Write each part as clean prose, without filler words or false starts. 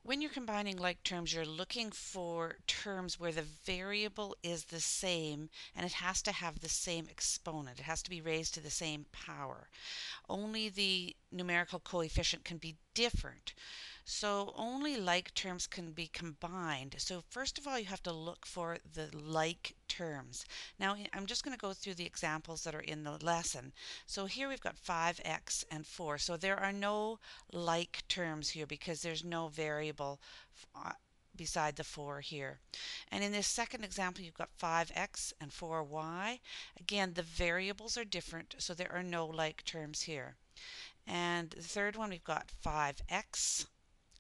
When you're combining like terms, you're looking for terms where the variable is the same and it has to have the same exponent. It has to be raised to the same power. Only the numerical coefficient can be different. So only like terms can be combined. So first of all, you have to look for the like terms. Now I'm just going to go through the examples that are in the lesson. So here we've got 5x and 4. So there are no like terms here because there's no variable beside the 4 here. And in this second example, you've got 5x and 4y. Again, the variables are different, so there are no like terms here. And the third one, we've got 5x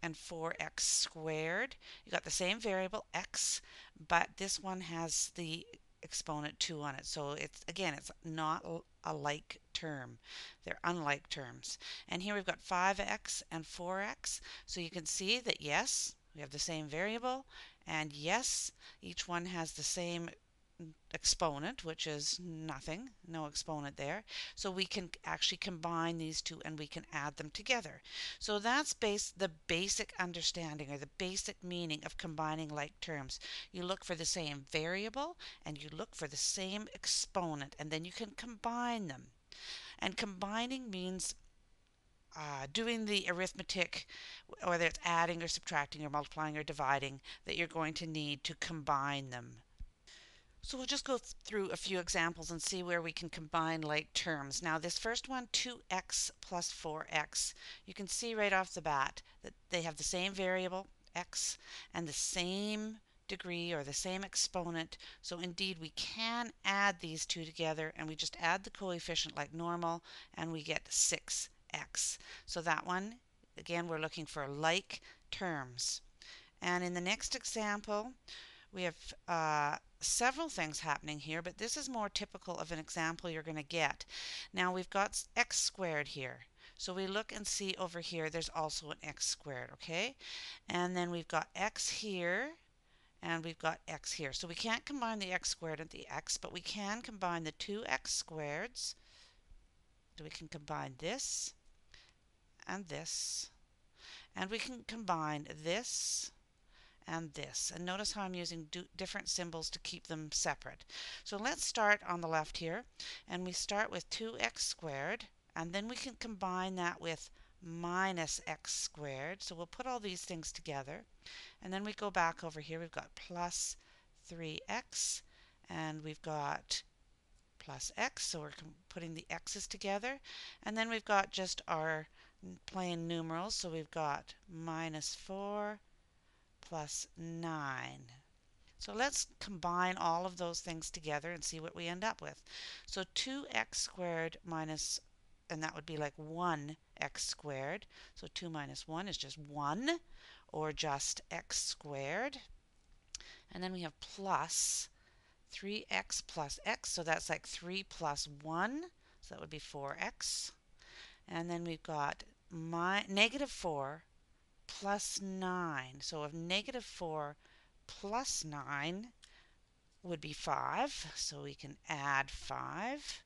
and 4x squared. You got the same variable x, but this one has the exponent 2 on it. So it's again, it's not a like term. They're unlike terms. And here we've got 5x and 4x. So you can see that yes, we have the same variable, and yes, each one has the same exponent, which is nothing, no exponent there. So we can actually combine these two and we can add them together. So that's the basic understanding or the basic meaning of combining like terms. You look for the same variable and you look for the same exponent, and then you can combine them. And combining means doing the arithmetic, whether it's adding or subtracting or multiplying or dividing, that you're going to need to combine them. So we'll just go through a few examples and see where we can combine like terms. Now this first one, 2x plus 4x, you can see right off the bat that they have the same variable, x, and the same degree or the same exponent. So indeed we can add these two together, and we just add the coefficient like normal and we get 6x. So that one, again, we're looking for like terms. And in the next example, we have several things happening here, but this is more typical of an example you're going to get. Now we've got x squared here. So we look and see over here, there's also an x squared, okay? And then we've got x here, and we've got x here. So we can't combine the x squared and the x, but we can combine the two x squareds. So we can combine this and this, and we can combine this and this. And notice how I'm using different symbols to keep them separate. So let's start on the left here, and we start with 2x squared, and then we can combine that with minus x squared. So we'll put all these things together, and then we go back over here. We've got plus 3x, and we've got plus x, so we're putting the x's together, and then we've got just our plain numerals, so we've got minus 4 plus 9. So let's combine all of those things together and see what we end up with. So 2x squared minus, and that would be like 1x squared. So 2 minus 1 is just 1, or just x squared. And then we have plus 3x plus x, so that's like 3 plus 1, so that would be 4x. And then we've got negative 4 plus 9. So if negative 4 plus 9 would be 5, so we can add 5.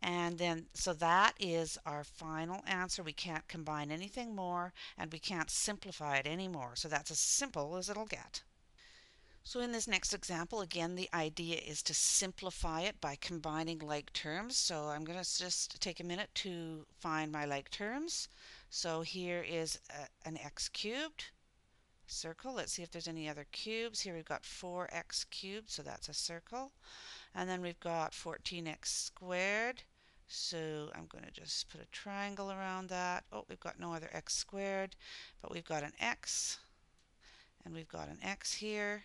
And then, so that is our final answer. We can't combine anything more, and we can't simplify it anymore. So that's as simple as it'll get. So in this next example, again, the idea is to simplify it by combining like terms. So I'm going to just take a minute to find my like terms. So here is an x cubed circle. Let's see if there's any other cubes. Here we've got 4x cubed, so that's a circle. And then we've got 14x squared. So I'm going to just put a triangle around that. Oh, we've got no other x squared, but we've got an x, and we've got an x here.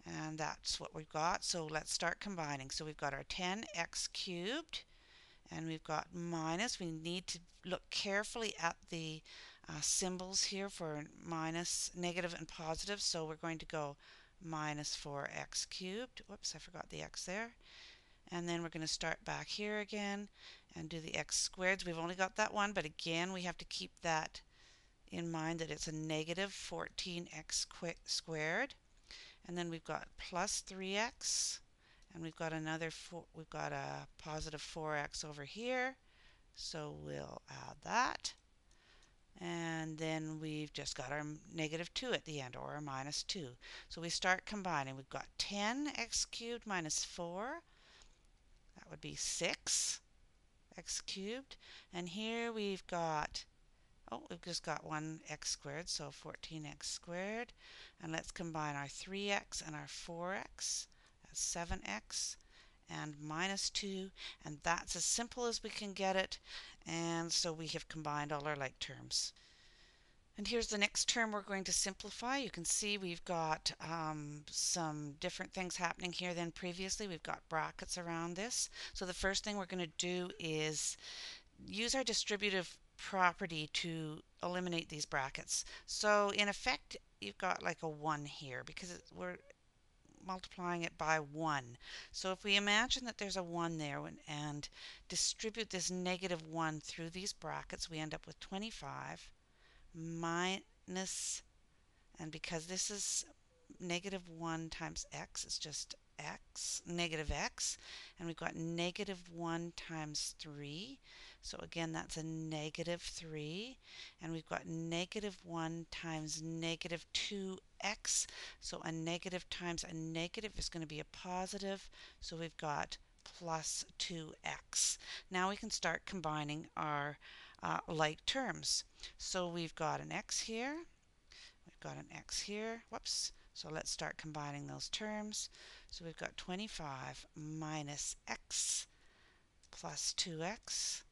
And that's what we've got. So let's start combining. So we've got our 10x cubed, and we've got minus. We need to look carefully at the symbols here for minus, negative, and positive. So we're going to go minus 4x cubed. Whoops, I forgot the x there. And then we're going to start back here again and do the x squareds. We've only got that one, but again, we have to keep that in mind that it's a negative 14x squared. And then we've got plus 3x, and we've got we've got a positive 4x over here, so we'll add that. And then we've just got our negative 2 at the end, or our minus 2. So we start combining. We've got 10x cubed minus 4. That would be 6x cubed. And here we've got, oh, we've just got 1x squared, so 14x squared. And let's combine our 3x and our 4x. That's 7x and minus 2. And that's as simple as we can get it. And so we have combined all our like terms. And here's the next term we're going to simplify. You can see we've got some different things happening here than previously. We've got brackets around this. So the first thing we're going to do is use our distributive property to eliminate these brackets. So in effect, you've got like a 1 here because we're multiplying it by 1. So if we imagine that there's a 1 there and distribute this negative 1 through these brackets, we end up with 25 minus, and because this is negative 1 times x, it's just x, negative x, and we've got negative 1 times 3, so again that's a negative 3, and we've got negative 1 times negative 2x, so a negative times a negative is going to be a positive, so we've got plus 2x. Now we can start combining our like terms. So we've got an x here, we've got an x here, whoops, so let's start combining those terms. So we've got 25 minus x plus 2x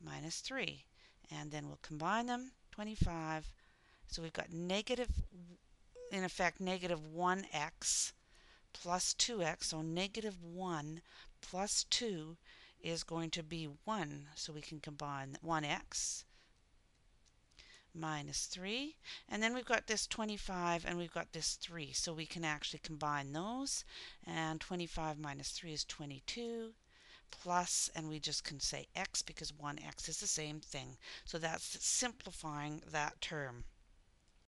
minus 3, and then we'll combine them, 25, so we've got negative, in effect, negative 1x plus 2x, so negative 1 plus 2 is going to be 1, so we can combine 1x minus 3, and then we've got this 25 and we've got this 3, so we can actually combine those, and 25 minus 3 is 22 plus, and we just can say x because 1x is the same thing, so that's simplifying that term.